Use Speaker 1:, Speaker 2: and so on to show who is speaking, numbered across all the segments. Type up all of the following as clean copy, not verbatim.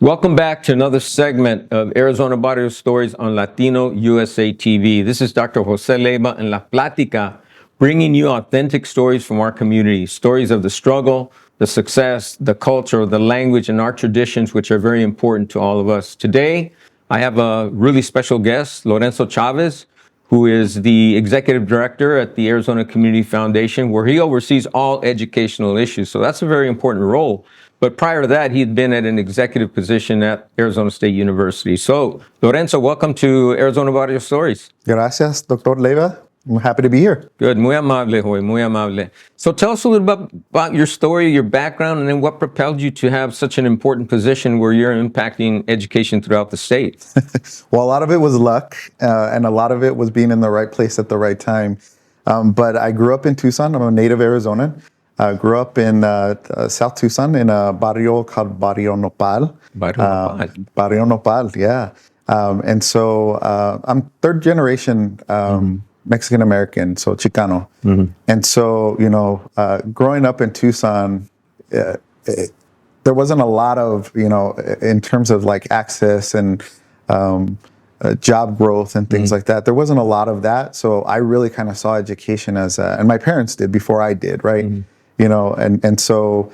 Speaker 1: Welcome back to another segment of Arizona Barrio Stories on Latino USA TV. This is Dr. Jose Leyba and La Plática, bringing you authentic stories from our community, stories of the struggle, the success, the culture, the language, and our traditions, which are very important to all of us. Today, I have a really special guest, Lorenzo Chavez, who is the executive director at the Arizona Community Foundation, where he oversees all educational issues. So that's a very important role. But prior to that, he had been at an executive position at Arizona State University. So, Lorenzo, welcome to Arizona Barrio Stories.
Speaker 2: Gracias, Dr. Leyba. I'm happy to be here.
Speaker 1: Good. Muy amable, Joy. Muy amable. So tell us a little bit about your story, your background, and then what propelled you to have such an important position where you're impacting education throughout the state.
Speaker 2: Well, a lot of it was luck, and a lot of it was being in the right place at the right time. But I grew up in Tucson. I'm a native Arizonan. I grew up in South Tucson in a barrio called Barrio Nopal. Barrio Nopal, yeah. And so I'm third generation Mexican American, so Chicano. Mm-hmm. And so, growing up in Tucson, there wasn't a lot of, in terms of like access and job growth and things like that. There wasn't a lot of that. So I really kind of saw education as and my parents did before I did, right? Mm-hmm. So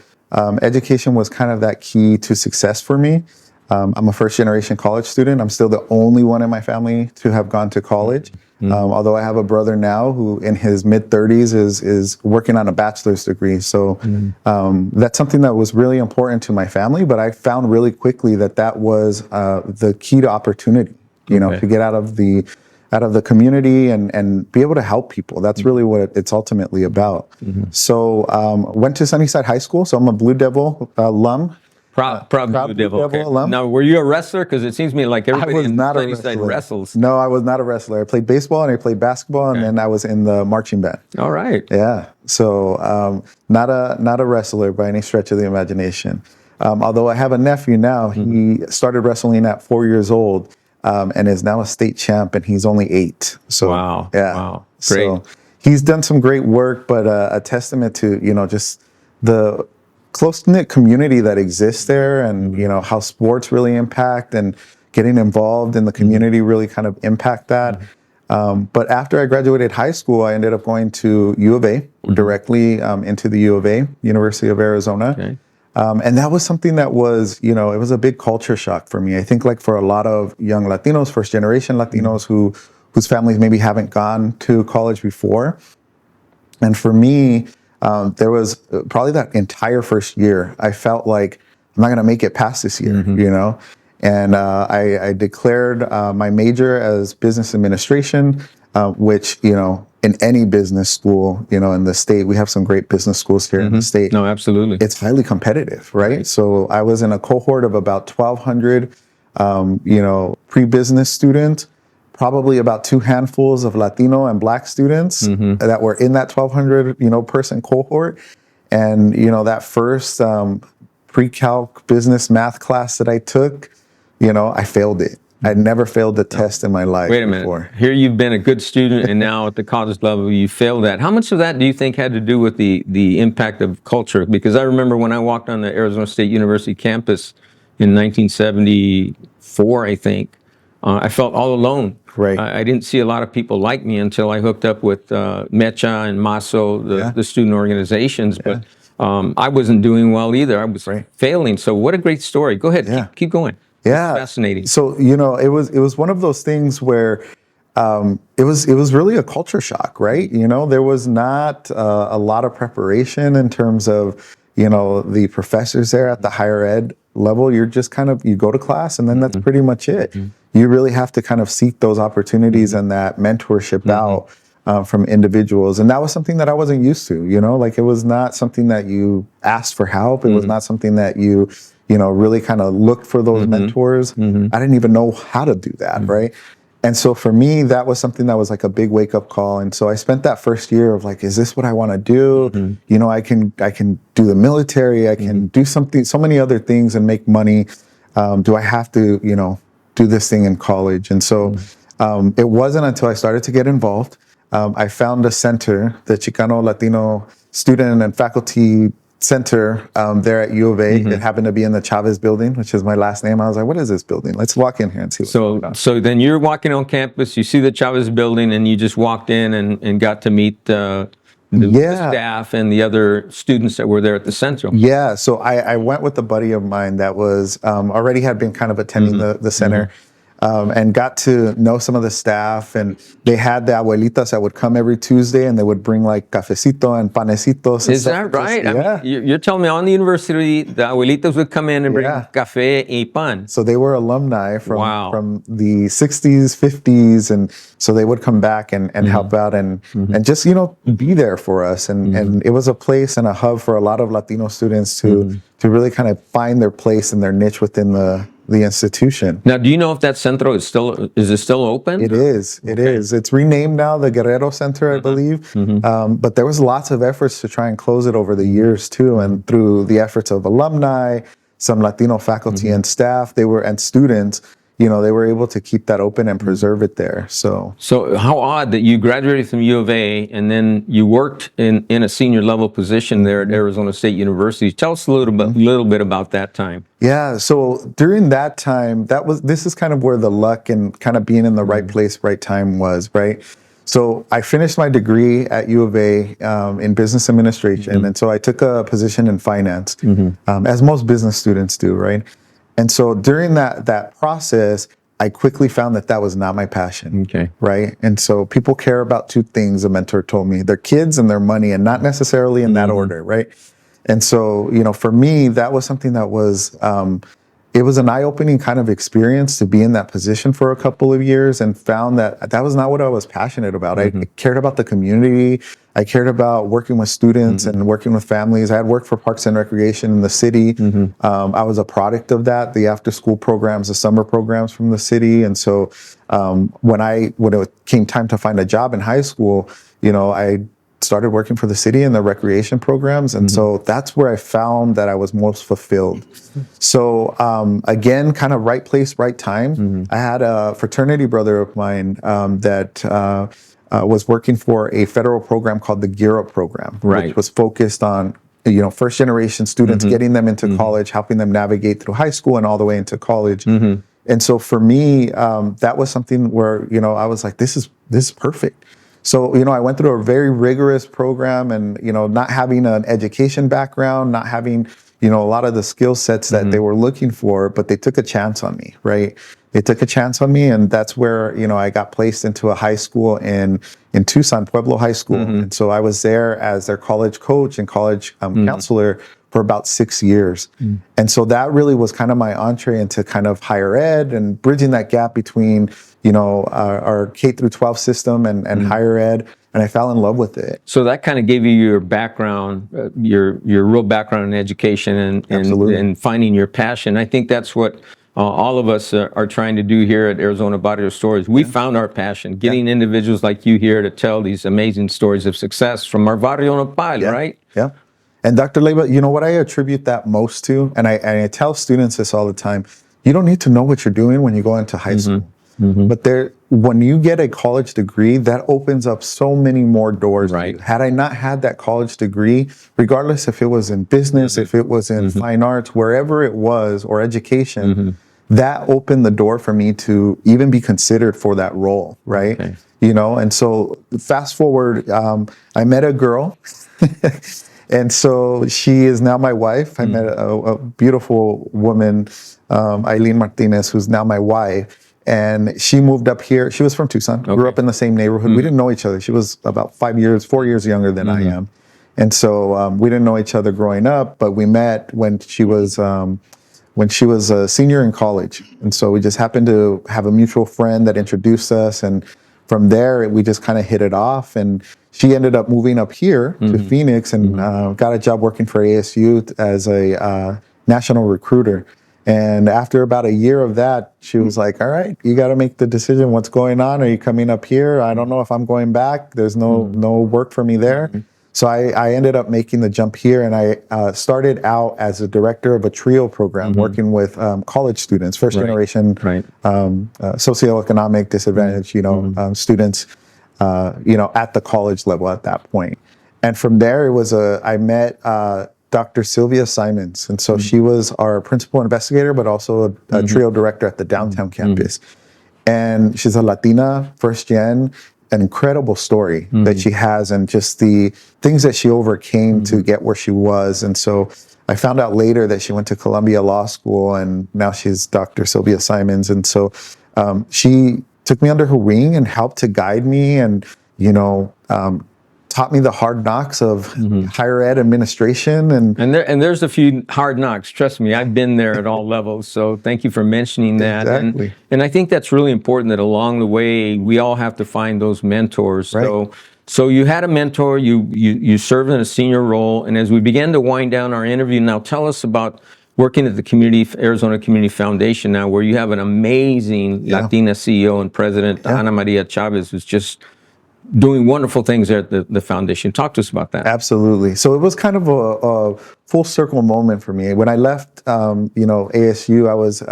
Speaker 2: education was kind of that key to success for me. I'm a first generation college student. I'm still the only one in my family to have gone to college. Mm-hmm. Although I have a brother now who in his mid 30s is working on a bachelor's degree. So that's something that was really important to my family, but I found really quickly that was the key to opportunity, to get out of the community and be able to help people. That's really what it's ultimately about. Mm-hmm. So went to Sunnyside High School. So I'm a Blue Devil alum.
Speaker 1: Proud Blue Devil alum. Now, were you a wrestler? Because it seems to me like everybody in Sunnyside wrestles.
Speaker 2: No, I was not a wrestler. I played baseball and I played basketball, and then I was in the marching band.
Speaker 1: All right.
Speaker 2: Yeah. So not a wrestler by any stretch of the imagination. Although I have a nephew now, he started wrestling at 4 years old and is now a state champ, and he's only 8. So
Speaker 1: wow.
Speaker 2: Yeah.
Speaker 1: Wow. Great.
Speaker 2: So he's done some great work, but a testament to just the close-knit community that exists there, and how sports really impact and getting involved in the community really kind of impact that. But after I graduated high school, I ended up going to U of A, directly into the U of A, University of Arizona. Okay. And that was something that was, it was a big culture shock for me. I think like for a lot of young Latinos, first generation Latinos whose families maybe haven't gone to college before. And for me, there was probably that entire first year, I felt like I'm not going to make it past this year, And I declared my major as business administration, which, in any business school, in the state, we have some great business schools here in the state.
Speaker 1: No, absolutely.
Speaker 2: It's highly competitive, right? So I was in a cohort of about 1,200, pre-business students, probably about 2 handfuls of Latino and Black students that were in that 1,200, person cohort. And, that first pre-calc business math class that I took, I failed it. I'd never failed the test in my life before.
Speaker 1: Wait a minute. Here you've been a good student, and now at the college level you failed that. How much of that do you think had to do with the impact of culture? Because I remember when I walked on the Arizona State University campus in 1974, I think, I felt all alone.
Speaker 2: Right.
Speaker 1: I didn't see a lot of people like me until I hooked up with Mecha and Maso, the student organizations. But I wasn't doing well either. I was failing. So what a great story. Go ahead. Yeah. Keep going.
Speaker 2: Yeah.
Speaker 1: It's fascinating.
Speaker 2: So, it was one of those things where it was really a culture shock, right? There was not a lot of preparation in terms of, the professors there at the higher ed level. You're just you go to class and then that's pretty much it. You really have to kind of seek those opportunities and that mentorship out from individuals. And that was something that I wasn't used to, like it was not something that you asked for help. It was not something that you really kind of looked for those mentors. I didn't even know how to do that, right? And so for me, that was something that was like a big wake up call. And so I spent that first year of like, is this what I want to do? I can do the military. I can do so many other things and make money. Do I have to, do this thing in college? And so it wasn't until I started to get involved. I found a center, the Chicano Latino Student and Faculty center there at U of A. It happened to be in the Chavez building, which is my last name. I was like, what is this building? Let's walk in here and see what's going on.
Speaker 1: So then you're walking on campus, you see the Chavez building, and you just walked in and got to meet the staff and the other students that were there at the Central.
Speaker 2: Yeah, so I went with a buddy of mine that was already had been kind of attending the center. And got to know some of the staff, and they had the abuelitas that would come every Tuesday, and they would bring like cafecito and panecitos.
Speaker 1: Is that right?
Speaker 2: Yeah.
Speaker 1: I mean, you're telling me on the university, the abuelitas would come in and bring café y pan.
Speaker 2: So they were alumni from the 60s, 50s, and so they would come back and help out and just, be there for us. And it was a place and a hub for a lot of Latino students to really kind of find their place and their niche within the institution.
Speaker 1: Now, do you know if that centro is it still open?
Speaker 2: It is. It is. It's renamed now the Guerrero Center, I believe. But there was lots of efforts to try and close it over the years too, and through the efforts of alumni, some Latino faculty and staff, and students. They were able to keep that open and preserve it there. So
Speaker 1: how odd that you graduated from U of A and then you worked in a senior level position there at Arizona State University. Tell us a little bit about that time.
Speaker 2: Yeah. So during that time, this is kind of where the luck and kind of being in the right place, right time was, right? So I finished my degree at U of A in business administration. And so I took a position in finance, as most business students do, right? And so during that process, I quickly found that was not my passion.
Speaker 1: Okay.
Speaker 2: Right. And so people care about two things, a mentor told me: their kids and their money, and not necessarily in that order. Right. And so, for me, that was something that was, it was an eye-opening kind of experience to be in that position for a couple of years, and found that was not what I was passionate about. I cared about the community. I cared about working with students and working with families. I had worked for Parks and Recreation in the city. I was a product of that, the after-school programs, the summer programs from the city. And so when it came time to find a job in high school, I started working for the city in the recreation programs. And so that's where I found that I was most fulfilled. So again, kind of right place, right time. I had a fraternity brother of mine that was working for a federal program called the Gear Up program, which was focused on first generation students, getting them into college, helping them navigate through high school and all the way into college. And so for me, that was something where, I was like, this is perfect. So, I went through a very rigorous program, and, not having an education background, not having, a lot of the skill sets that they were looking for, but they took a chance on me, right? They took a chance on me, and that's where, I got placed into a high school in Tucson, Pueblo High School. And so I was there as their college coach and college counselor for about 6 years. And so that really was kind of my entree into kind of higher ed and bridging that gap between, our K through 12 system and higher ed. And I fell in love with it.
Speaker 1: So that kind of gave you your background, your real background in education and finding your passion. I think that's what all of us are trying to do here at Arizona Barrio Stories. We found our passion, getting individuals like you here to tell these amazing stories of success from our Barrio Nopal, right?
Speaker 2: Yeah. And Dr. Leyba, what I attribute that most to, and I tell students this all the time: you don't need to know what you're doing when you go into high school. But when you get a college degree, that opens up so many more doors.
Speaker 1: Right.
Speaker 2: Had I not had that college degree, regardless if it was in business, if it was in fine arts, wherever it was, or education, that opened the door for me to even be considered for that role, right? Okay. And so fast forward, I met a girl. And so she is now my wife. I met a beautiful woman, Eileen Martinez, who's now my wife. And she moved up here. She was from Tucson, grew up in the same neighborhood. We didn't know each other. She was about 4 years younger than I am. And so we didn't know each other growing up, but we met when she was a senior in college. And so we just happened to have a mutual friend that introduced us. And from there, we just kind of hit it off. And she ended up moving up here to Phoenix and got a job working for ASU as a national recruiter. And after about a year of that, she was like, all right, you got to make the decision. What's going on? Are you coming up here? I don't know if I'm going back. There's no work for me there. So I ended up making the jump here, and I started out as a director of a TRIO program, working with college students, first generation, socioeconomic disadvantaged, students, at the college level at that point. And from there, it was I met Dr. Sylvia Simons. And so she was our principal investigator, but also a trio director at the downtown campus. And she's a Latina, first gen, an incredible story that she has, and just the things that she overcame to get where she was. And so I found out later that she went to Columbia Law School, and now she's Dr. Sylvia Simons. And so she took me under her wing and helped to guide me, and taught me the hard knocks of higher ed administration. And
Speaker 1: there's a few hard knocks. Trust me, I've been there at all levels. So thank you for mentioning that.
Speaker 2: Exactly.
Speaker 1: And I think that's really important, that along the way, we all have to find those mentors.
Speaker 2: Right.
Speaker 1: So you had a mentor, you served in a senior role. And as we began to wind down our interview, now tell us about working at the Arizona Community Foundation now, where you have an amazing Latina CEO and president, Ana Maria Chavez, who's just doing wonderful things there at the foundation. Talk to us about that.
Speaker 2: Absolutely. So it was kind of a full circle moment for me. When I left, ASU, I was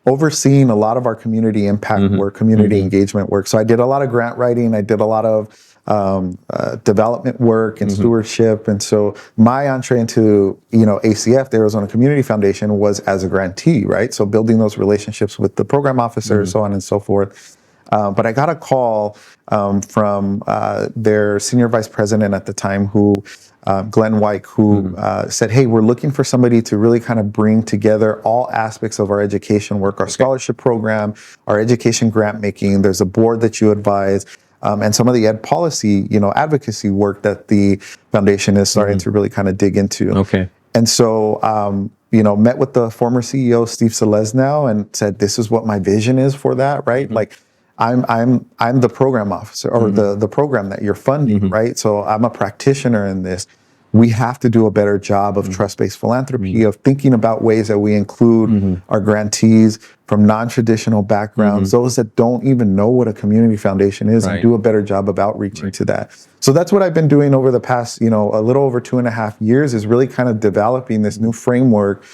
Speaker 2: overseeing a lot of our community impact work, community engagement work. So I did a lot of grant writing. I did a lot of development work and stewardship. And so my entree into, ACF, the Arizona Community Foundation, was as a grantee, right? So building those relationships with the program officers, so on and so forth. But I got a call from their senior vice president at the time, Glenn Wyke, who said, hey, we're looking for somebody to really kind of bring together all aspects of our education work, our scholarship program, our education grant making. There's a board that you advise, and some of the ed policy, advocacy work that the foundation is starting to really kind of dig into.
Speaker 1: Okay.
Speaker 2: And so, met with the former CEO, Steve Selesnow, and said, this is what my vision is for that, right? Like, I'm the program officer, or the program that you're funding, right? So I'm a practitioner in this. We have to do a better job of trust-based philanthropy, of thinking about ways that we include our grantees from non-traditional backgrounds, those that don't even know what a community foundation is, and do a better job of outreaching to that. So that's what I've been doing over the past, a little over 2.5 years, is really kind of developing this new framework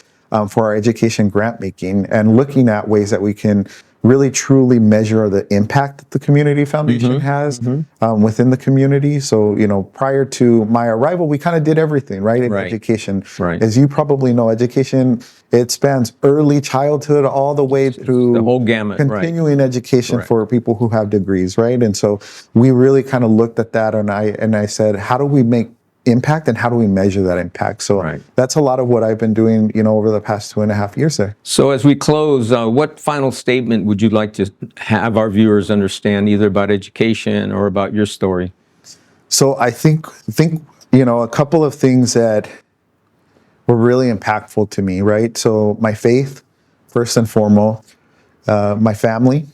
Speaker 2: for our education grant making, and looking at ways that we can really truly measure the impact that the community foundation has within the community. So, prior to my arrival, we kind of did everything, right? In education.
Speaker 1: Right.
Speaker 2: As you probably know, education, it spans early childhood all the way through
Speaker 1: the whole gamut,
Speaker 2: continuing education for people who have degrees, right? And so we really kind of looked at that, and I said, how do we make impact, and how do we measure that impact? So that's a lot of what I've been doing, over the past 2.5 years there.
Speaker 1: So as we close, what final statement would you like to have our viewers understand, either about education or about your story?
Speaker 2: So I think a couple of things that were really impactful to me, right? So my faith, first and foremost, my family,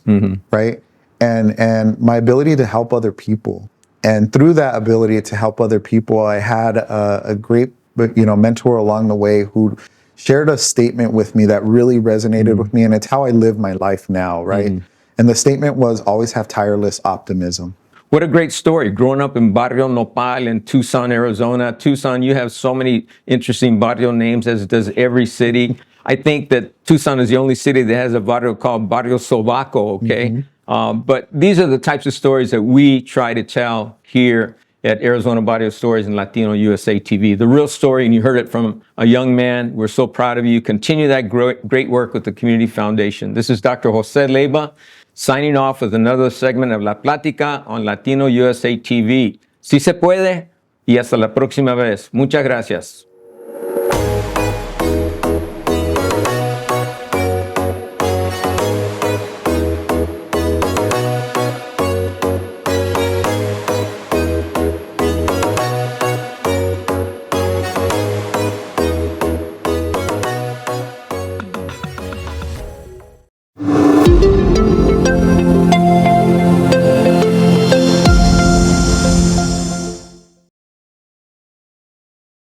Speaker 2: right? And my ability to help other people. And through that ability to help other people, I had a great, mentor along the way who shared a statement with me that really resonated with me, and it's how I live my life now, right? And the statement was, always have tireless optimism.
Speaker 1: What a great story. Growing up in Barrio Nopal in Tucson, Arizona. Tucson, you have so many interesting barrio names, as does every city. I think that Tucson is the only city that has a barrio called Barrio Sobaco, okay? But these are the types of stories that we try to tell here at Arizona Barrio Stories and Latino USA TV. The real story, and you heard it from a young man. We're so proud of you. Continue that great work with the Community Foundation. This is Dr. Jose Leyba signing off with another segment of La Plática on Latino USA TV. Si se puede, y hasta la próxima vez. Muchas gracias.